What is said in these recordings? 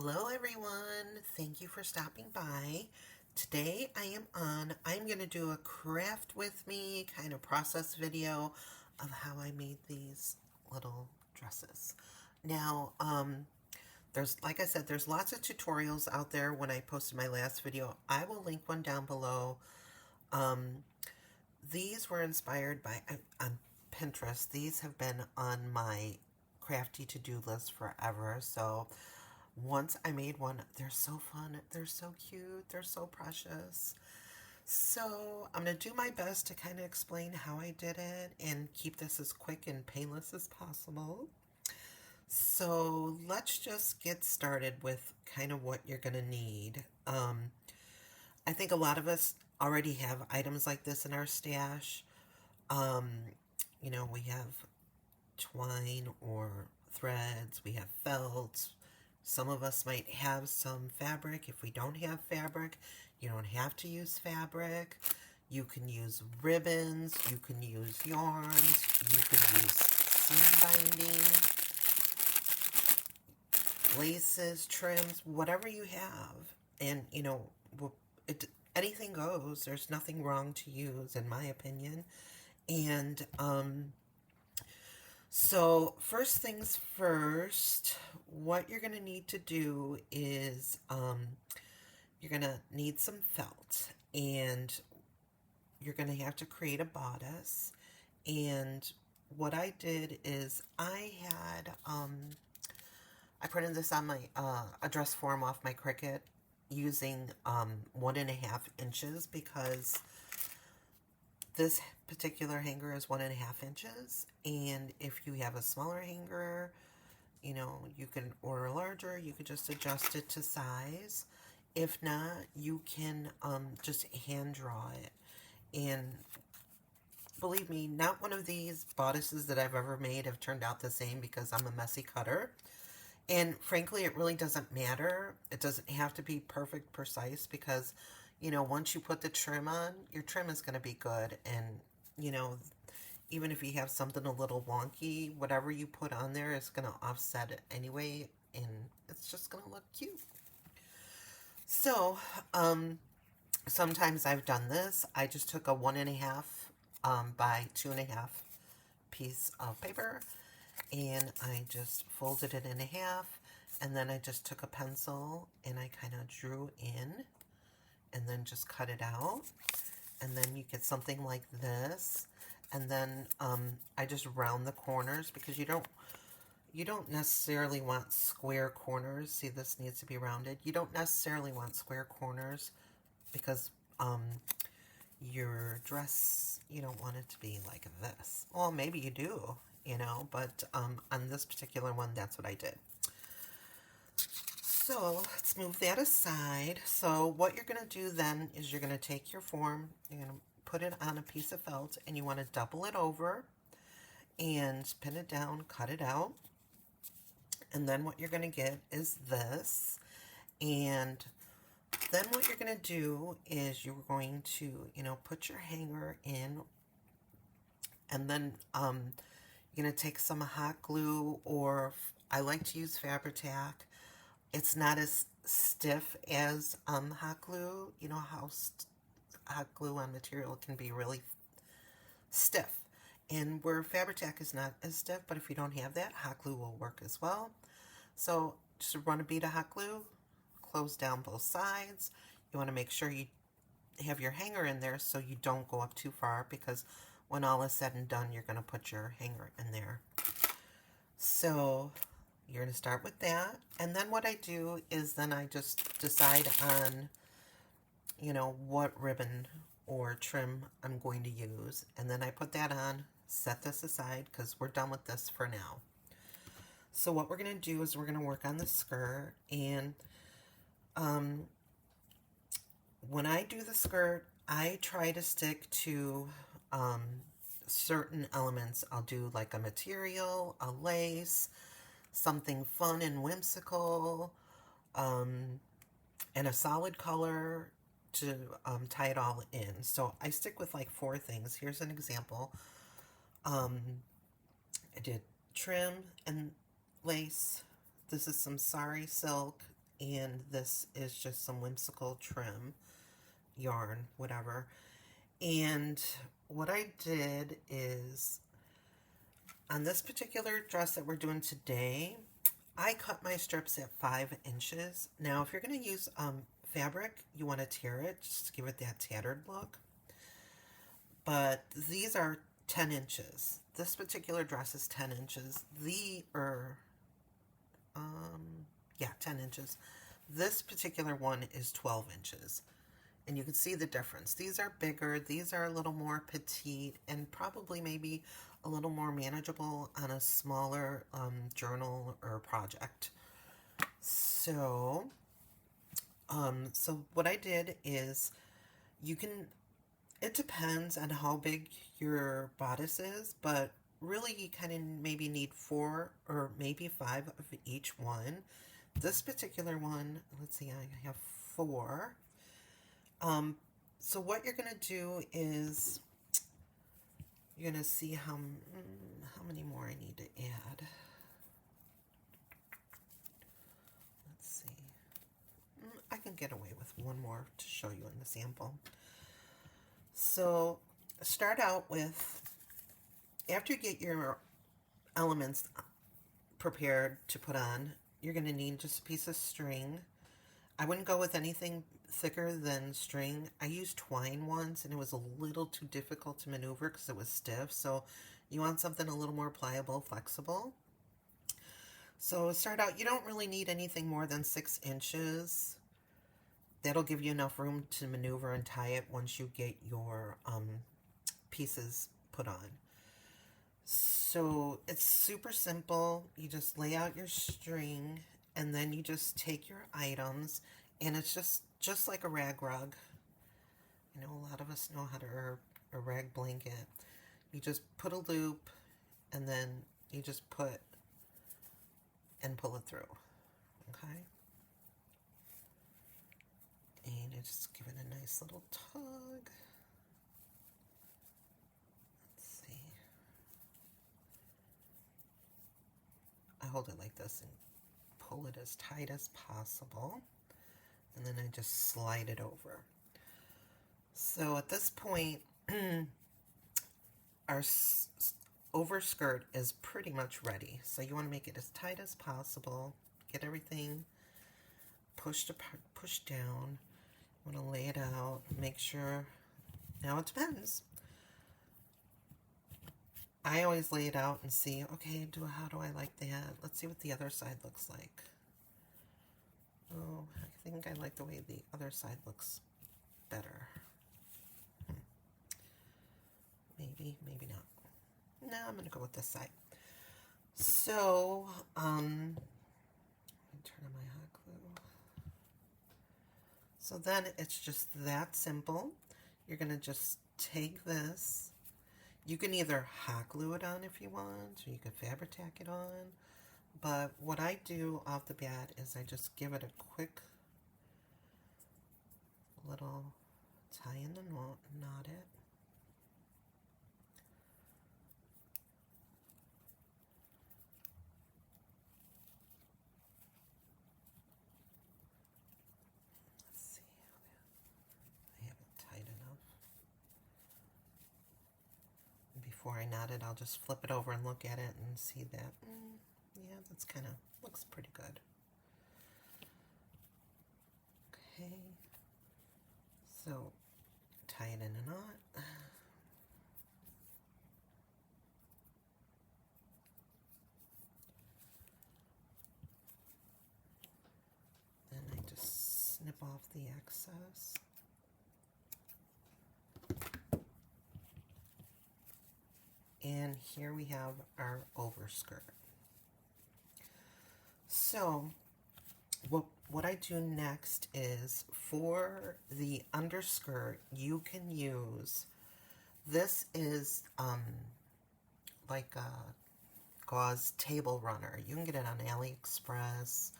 Hello everyone, thank you for stopping by. Today I'm going to do a craft with me kind of process video of how I made these little dresses. Now, like I said, there's lots of tutorials out there. When I posted my last video, I will link one down below. Um, these were inspired by, on Pinterest. These have been on my crafty to-do list forever, so once I made one, they're so fun, they're so cute, they're so precious. So I'm going to do my best to kind of explain how I did it and keep this as quick and painless as possible. So let's just get started with kind of what you're going to need. I think a lot of us already have items like this in our stash. Um, we have twine or threads, we have felt. Some of us might have some fabric. If we don't have fabric, you don't have to use fabric. You can use ribbons, you can use yarns, you can use seam binding, laces, trims, whatever you have. And, anything goes. There's nothing wrong to use, in my opinion. And, so first things first, what you're going to need to do is you're going to need some felt, and you're going to have to create a bodice. And what I did is I printed this on my a dress form off my Cricut using 1.5 inches, because this particular hanger is 1.5 inches, and if you have a smaller hanger, you can order larger. You could just adjust it to size. If not, you can just hand draw it. And believe me, not one of these bodices that I've ever made have turned out the same, because I'm a messy cutter. And frankly, it really doesn't matter. It doesn't have to be perfect, precise, because once you put the trim on, your trim is going to be good. And, even if you have something a little wonky, whatever you put on there is going to offset it anyway, and it's just going to look cute. So, sometimes I've done this. I just took a 1.5 by 2.5 piece of paper, and I just folded it in half, and then I just took a pencil and I kind of drew in, and then just cut it out, and then you get something like this. And then I just round the corners, because you don't necessarily want square corners. See, this needs to be rounded. You don't necessarily want square corners, because your dress, you don't want it to be like this. Well, maybe you do, but on this particular one, that's what I did. So let's move that aside. So what you're going to do then is you're going to take your form, you're going to put it on a piece of felt, and you want to double it over and pin it down, cut it out. And then what you're going to get is this. And then what you're going to do is you're going to, put your hanger in, and then you're going to take some hot glue, or I like to use Fabri-Tac. It's not as stiff as hot glue. You know how hot glue on material can be really stiff. And where Fabri-Tac is not as stiff, but if you don't have that, hot glue will work as well. So just run a bead of hot glue, close down both sides. You want to make sure you have your hanger in there so you don't go up too far, because when all is said and done, you're going to put your hanger in there. So you're going to start with that. And then what I do is then I just decide on, what ribbon or trim I'm going to use. And then I put that on, set this aside, because we're done with this for now. So what we're going to do is we're going to work on the skirt. And when I do the skirt, I try to stick to certain elements. I'll do like a material, a lace, something fun and whimsical, and a solid color to tie it all in. So I stick with like 4 things. Here's an example. I did trim and lace. This is some sari silk and this is just some whimsical trim yarn, whatever. And what I did is, on this particular dress that we're doing today, I cut my strips at 5 inches. Now, if you're going to use fabric, you want to tear it just to give it that tattered look. But these are 10 inches. This particular dress is 10 inches. Yeah, 10 inches. This particular one is 12 inches. And you can see the difference. These are bigger, these are a little more petite, and probably maybe a little more manageable on a smaller journal or project. So, so what I did is, you can, it depends on how big your bodice is, but really you kind of maybe need 4 or maybe 5 of each one. This particular one, let's see, I have 4. So what you're going to do is, you're going to see how many more I need to add. Let's see. I can get away with one more to show you in the sample. So start out with, after you get your elements prepared to put on, you're going to need just a piece of string. I wouldn't go with anything thicker than string. I used twine once and it was a little too difficult to maneuver because it was stiff. So you want something a little more pliable, flexible. So start out, you don't really need anything more than 6 inches. That'll give you enough room to maneuver and tie it once you get your pieces put on. So it's super simple. You just lay out your string and then you just take your items, and it's just like a rag rug. I know a lot of us know how to a rag blanket. You just put a loop and then you just put and pull it through. Okay? And you just give it a nice little tug. Let's see. I hold it like this and pull it as tight as possible. And then I just slide it over. So at this point, our overskirt is pretty much ready. So you want to make it as tight as possible. Get everything pushed down. You want to lay it out. Make sure. Now it depends. I always lay it out and see, okay, how do I like that? Let's see what the other side looks like. Oh, I think I like the way the other side looks better. Maybe not. No, I'm going to go with this side. So, let me turn on my hot glue. So then it's just that simple. You're going to just take this. You can either hot glue it on if you want, or you can fabric tack it on. But what I do off the bat is I just give it a quick little tie in the knot, knot it. Let's see, I have it tight enough. Before I knot it, I'll just flip it over and look at it and see that, yeah, that's kind of, looks pretty good. Okay, so tie it in a knot. Then I just snip off the excess. And here we have our overskirt. So what I do next is, for the underskirt, you can use, this is like a gauze table runner. You can get it on AliExpress.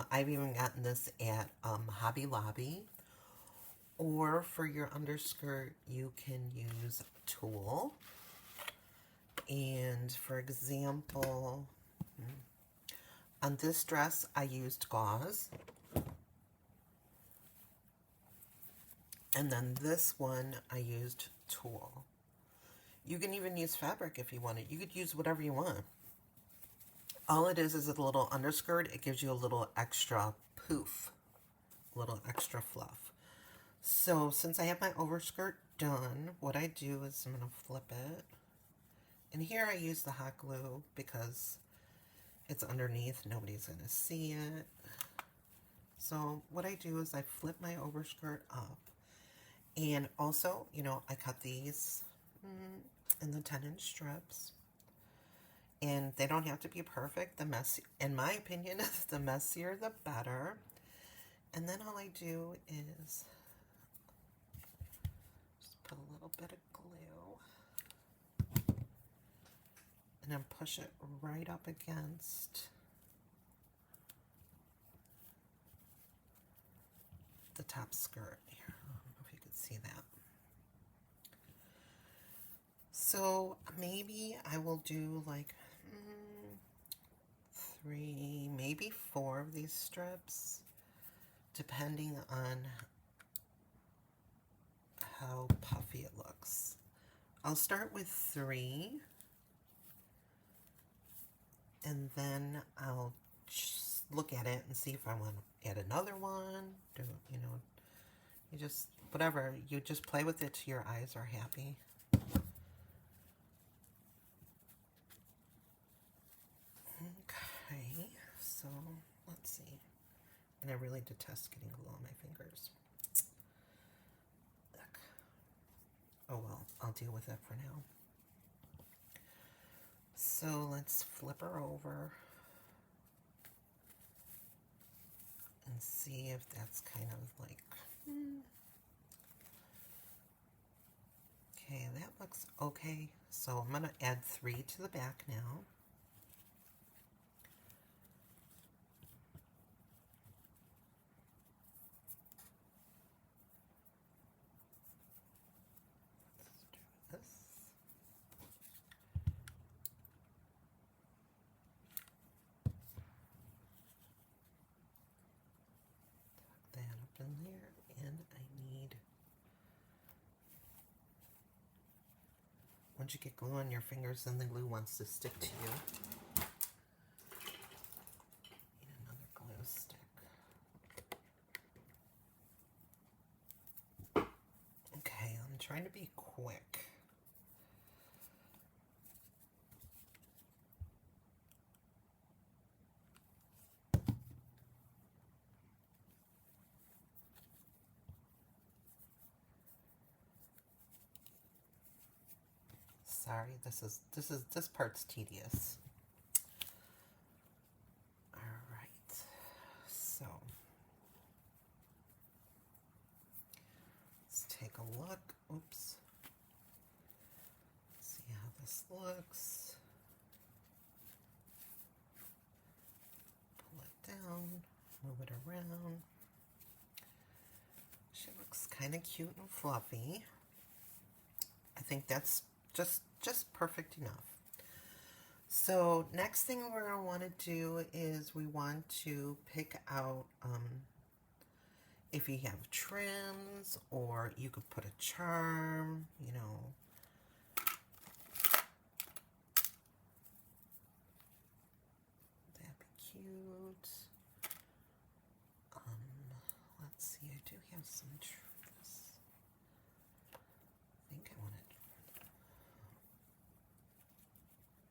I've even gotten this at Hobby Lobby. Or for your underskirt, you can use tulle. And for example, On this dress, I used gauze. And then this one, I used tulle. You can even use fabric if you wanted. You could use whatever you want. All it is a little underskirt. It gives you a little extra poof, a little extra fluff. So since I have my overskirt done, what I do is I'm going to flip it. And here I use the hot glue because it's underneath. Nobody's going to see it. So what I do is I flip my overskirt up. And also, you know, I cut these in the 10-inch strips. And they don't have to be perfect. The messy, in my opinion, the messier the better. And then all I do is just put a little bit of glue. And then push it right up against the top skirt here. I don't know if you could see that. So maybe I will do like 3, maybe 4 of these strips, depending on how puffy it looks. I'll start with 3, and then I'll just look at it and see if I want to add another one. Do, you know, you just, whatever, you just play with it till your eyes are happy. Okay, so let's see. And I really detest getting glue on my fingers. Look. Oh well, I'll deal with it for now. So let's flip her over and see if that's kind of like, okay, that looks okay. So I'm going to add 3 to the back now. In there, and I need, once you get glue on your fingers, then the glue wants to stick to you. Need another glue stick. Okay, I'm trying to be quick. Sorry, this part's tedious. All right, so let's take a look. Oops. See how this looks. Pull it down, move it around. She looks kind of cute and fluffy. I think that's just perfect enough. So next thing we're going to want to do is we want to pick out if you have trims, or you could put a charm, you know. That'd be cute. Let's see, I do have some trims.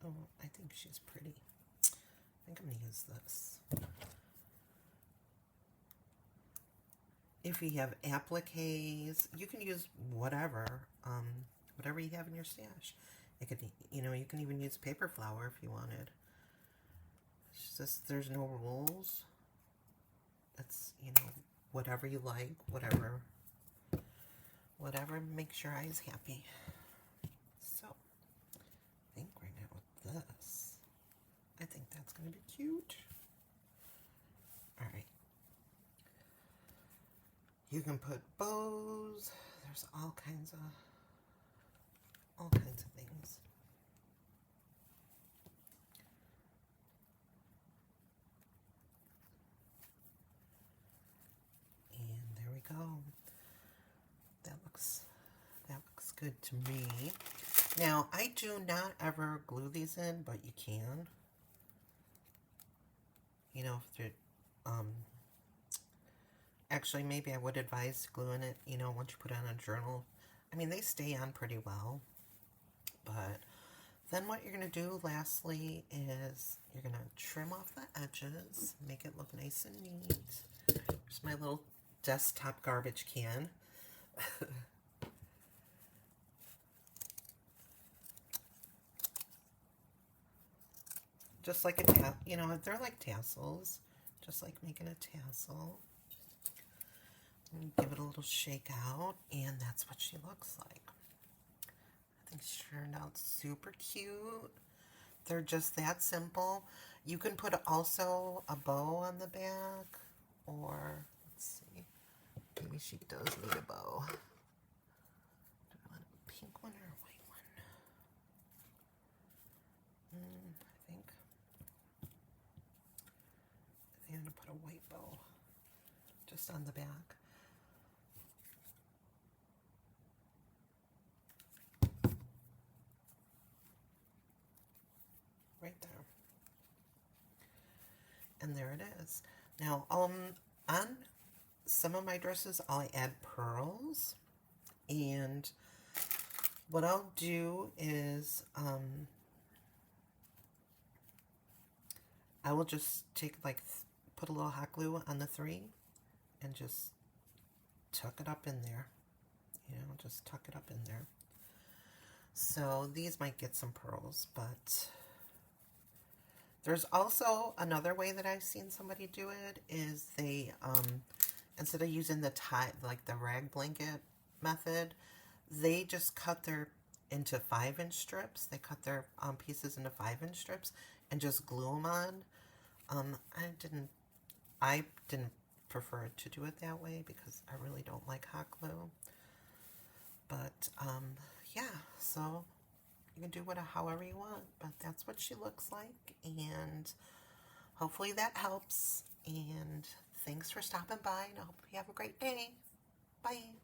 Oh, I think she's pretty. I think I'm going to use this. If you have appliques, you can use whatever you have in your stash. It could, you know, you can even use paper flower if you wanted. It's just, there's no rules. It's, you know, whatever you like, whatever makes your eyes happy. So, I think right now with this, I think that's going to be cute. All right. You can put bows. There's all kinds of things. good to me. Now, I do not ever glue these in, but you can. You know, if they're, actually, maybe I would advise gluing it, you know, once you put it on a journal. I mean, they stay on pretty well. But then what you're going to do lastly is you're going to trim off the edges, make it look nice and neat. Here's my little desktop garbage can. Just like a you know, they're like tassels, just like making a tassel. And give it a little shake out, and that's what she looks like. I think she turned out super cute. They're just that simple. You can put also a bow on the back, or let's see, maybe she does need a bow. Do I want a pink one or a white one? I think I'm gonna put a white bow just on the back. Right there. And there it is. Now, on some of my dresses, I'll add pearls. And what I'll do is, I will just take, like, put a little hot glue on the 3 and just tuck it up in there. You know, just tuck it up in there. So these might get some pearls, but there's also another way that I've seen somebody do it is they, instead of using the tie, like the rag blanket method, they just cut their into 5-inch strips. They cut their pieces into 5-inch strips and just glue them on. I didn't prefer to do it that way because I really don't like hot glue. But yeah, so you can do it however you want, but that's what she looks like, and hopefully that helps. And thanks for stopping by, and I hope you have a great day. Bye.